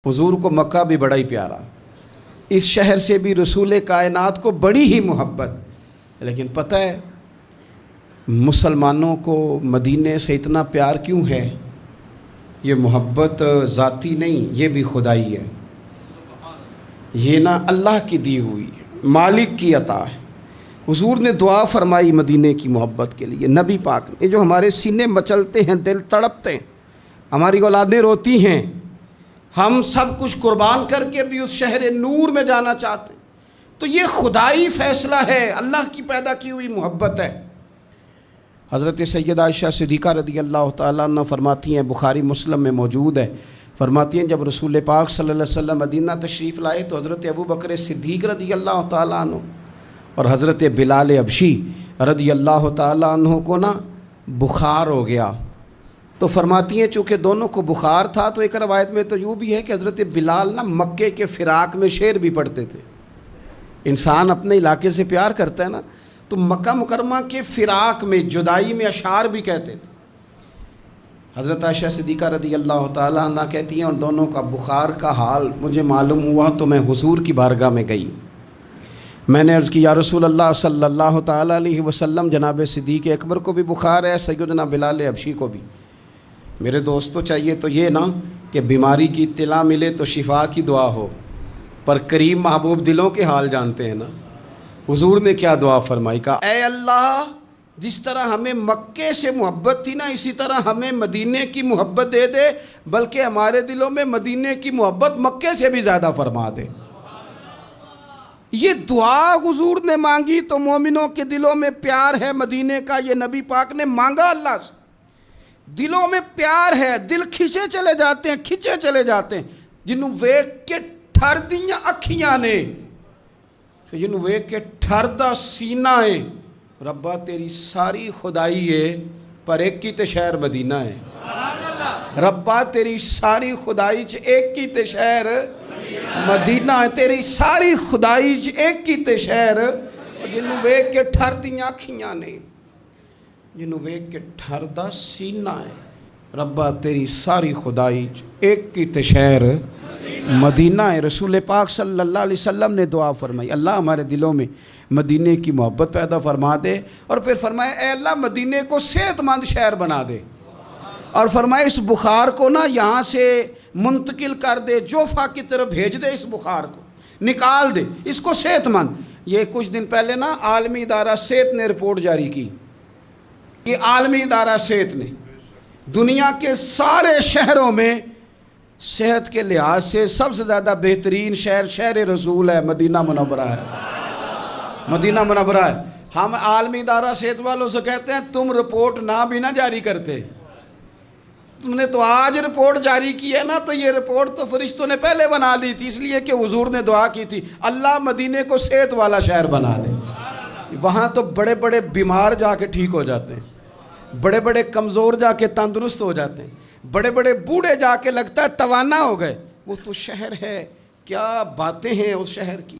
حضور کو مکہ بھی بڑا ہی پیارا، اس شہر سے بھی رسول کائنات کو بڑی ہی محبت، لیکن پتہ ہے مسلمانوں کو مدینے سے اتنا پیار کیوں ہے؟ یہ محبت ذاتی نہیں، یہ بھی خدائی ہے، یہ نہ اللہ کی دی ہوئی مالک کی عطا ہے۔ حضور نے دعا فرمائی مدینے کی محبت کے لیے، نبی پاک نے، جو ہمارے سینے مچلتے ہیں، دل تڑپتے ہیں، ہماری اولادیں روتی ہیں، ہم سب کچھ قربان کر کے بھی اس شہر نور میں جانا چاہتے ہیں، تو یہ خدائی فیصلہ ہے، اللہ کی پیدا کی ہوئی محبت ہے۔ حضرت سیدہ عائشہ صدیقہ رضی اللہ تعالیٰ عنہ فرماتی ہیں، بخاری مسلم میں موجود ہے، فرماتی ہیں جب رسول پاک صلی اللہ علیہ وسلم مدینہ تشریف لائے تو حضرت ابو بکر صدیق رضی اللہ تعالیٰ عنہ اور حضرت بلال حبشی رضی اللہ تعالیٰ عنہ کو نا بخار ہو گیا، تو فرماتی ہیں چونکہ دونوں کو بخار تھا تو ایک روایت میں تو یوں بھی ہے کہ حضرت بلال نا مکے کے فراق میں شعر بھی پڑھتے تھے۔ انسان اپنے علاقے سے پیار کرتا ہے نا، تو مکہ مکرمہ کے فراق میں، جدائی میں اشعار بھی کہتے تھے۔ حضرت عائشہ صدیقہ رضی اللہ تعالیٰ عنہ کہتی ہیں ان دونوں کا بخار کا حال مجھے معلوم ہوا تو میں حضور کی بارگاہ میں گئی، میں نے عرض کی یا رسول اللہ صلی اللہ تعالیٰ علیہ وسلم، جناب صدیق اکبر کو بھی بخار ہے، سیدنا بلال حبشی کو بھی، میرے دوستو چاہیے تو یہ نا کہ بیماری کی اطلاع ملے تو شفا کی دعا ہو، پر کریم محبوب دلوں کے حال جانتے ہیں نا۔ حضور نے کیا دعا فرمائی، کہا اے اللہ جس طرح ہمیں مکے سے محبت تھی نا، اسی طرح ہمیں مدینے کی محبت دے دے، بلکہ ہمارے دلوں میں مدینے کی محبت مکے سے بھی زیادہ فرما دے۔ یہ دعا حضور نے مانگی تو مومنوں کے دلوں میں پیار ہے مدینے کا، یہ نبی پاک نے مانگا اللہ سے، دلوں میں پیار ہے، دل کھچے چلے جاتے ہیں جنہوں ویک کے ٹھر دیاں اکھیاں نے، جنہوں ویک کے ٹھر دا سینہ ہے، ربا تیری ساری خدائی ہے پر ایک کی تے شہر مدینہ ہے، ربا تیری ساری خدائی چ ایک کی تے شہر مدینہ ہے، تیری ساری خدائی چ ایک کی تے شہر، جنہوں ویک کے ٹھر دیاں اکھیاں نے، جنہوں ویک کے ٹھر دا سینہ ہے، ربا تیری ساری خدائی ایک کی تے شہر مدینہ ہے۔ رسول پاک صلی اللہ علیہ وسلم نے دعا فرمائی، اللہ ہمارے دلوں میں مدینے کی محبت پیدا فرما دے، اور پھر فرمائے اے اللہ مدینے کو صحت مند شہر بنا دے، اور فرمائے اس بخار کو نا یہاں سے منتقل کر دے، جوفا کی طرف بھیج دے، اس بخار کو نکال دے، اس کو صحت مند۔ یہ کچھ دن پہلے نا عالمی ادارہ صحت نے رپورٹ جاری کی، یہ عالمی ادارہ صحت نے دنیا کے سارے شہروں میں صحت کے لحاظ سے سب سے زیادہ بہترین شہر رسول ہے، مدینہ منورہ ہے، مدینہ منورہ ہے۔ ہم عالمی ادارہ صحت والوں سے کہتے ہیں تم رپورٹ نہ بھی نہ جاری کرتے، تم نے تو آج رپورٹ جاری کی ہے نا، تو یہ رپورٹ تو فرشتوں نے پہلے بنا دی تھی، اس لیے کہ حضور نے دعا کی تھی اللہ مدینے کو صحت والا شہر بنا دے۔ وہاں تو بڑے بڑے بیمار جا کے ٹھیک ہو جاتے ہیں، بڑے بڑے کمزور جا کے تندرست ہو جاتے ہیں، بڑے بڑے بوڑھے جا کے لگتا ہے توانا ہو گئے۔ وہ تو شہر ہے، کیا باتیں ہیں اس شہر کی۔